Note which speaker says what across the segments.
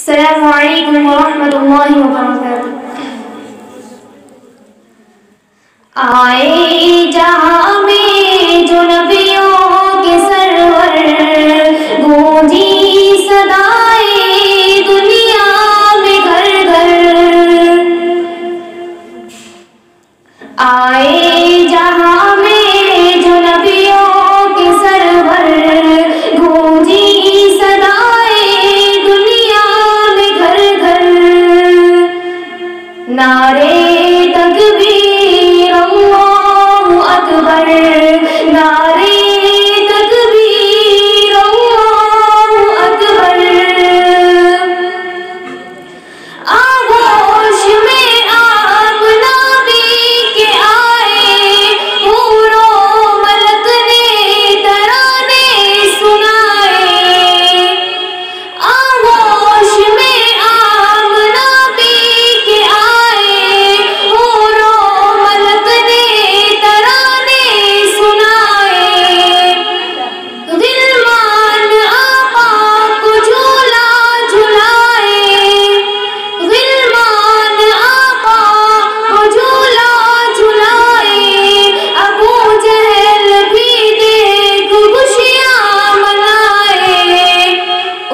Speaker 1: السلام علیکم ورحمۃ اللہ وبرکاتہ۔ آئے جہاں میں جو نبیوں کے سرور، گونجی صدائے دنیا میں گھر گھر۔ آئے جہاں میں جو نبیوں کے سرور، گونجی صدائے دنیا میں گھر گھر۔ نعرے تکبیر اللہ اکبر، نعرے تکبیر اللہ اکبر۔ آغوش میں آپ نبی کے آئے، حور و ملک نے ترانے سنائے۔ آغوش میں آپ نبی کے آئے، حور و ملک نے ترانے سنائے۔ غلمان آقا کو جھولا جھلائے، غلمان آقا کو جھولا جھلائے۔ ابو جہل بھی دیکھ خوشیاں منائے۔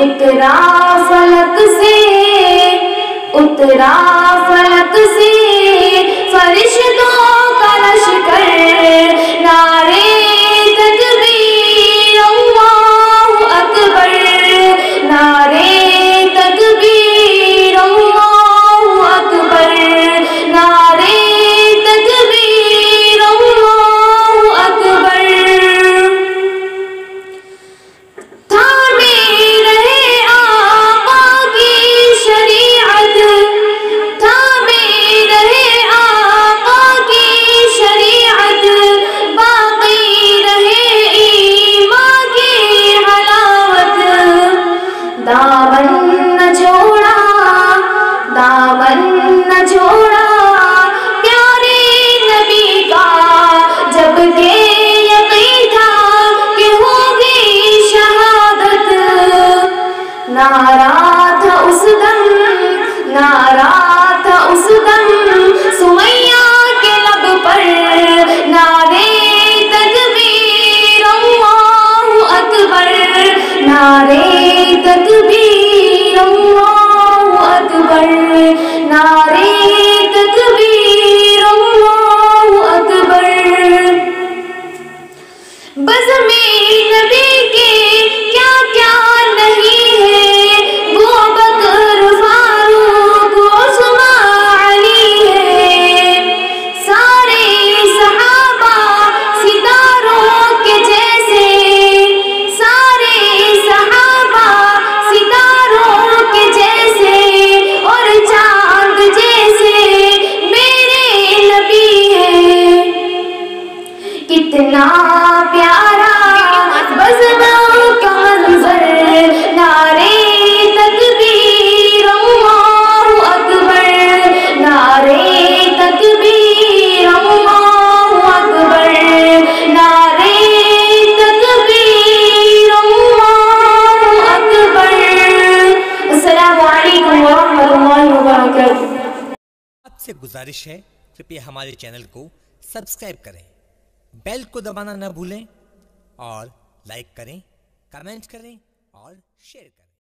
Speaker 1: اترا فلک سے، اترا فلک سے فرشتوں کا لشکر۔ نعرے تکبیر اللہ اکبر، نعرے تکبیر اللہ اکبر، نعرے تکبیر اللہ اکبر۔ تھامے رہے آقا کی شریعت، تھامے رہے آقا کی شریعت، باقی رہے ایمان کی حلاوت۔ دامن نہ چھوڑا، دامن نہ چھوڑا پیارے نبی کا، جب کہ یقین تھا کہ ہوگی شہادت۔ نعرہ تھا اس دم، نعرہ تھا اس دم سمیہ کے لب پر۔ نعرے تکبیر اللہ اکبر، نعرے تکبیر اللہ اکبر، نعرے تکبیر اللہ اکبر۔ بزم نبی کے کیا کیا نہیں ہے، وہ بکر فاروق عثمان علی ہے۔ سارے صحابہ ستاروں کے جیسے، سارے صحابہ ستاروں کے جیسے، اور چاند جیسے میرے نبی ہے۔ کتنا پیارا بزم کا منظر، نعرے تکبیر اللہ اکبر، نعرے تکبیر اللہ اکبر، نعرے تکبیر اللہ اکبر۔ السلام علیکم ورحمۃ اللہ وبرکاتہ۔
Speaker 2: آپ سے گزارش ہے کرپیا ہمارے چینل کو سبسکرائب کریں، بیل کو دبانا نہ بھولیں، اور لائک کریں، کمنٹ کریں اور شیئر کریں۔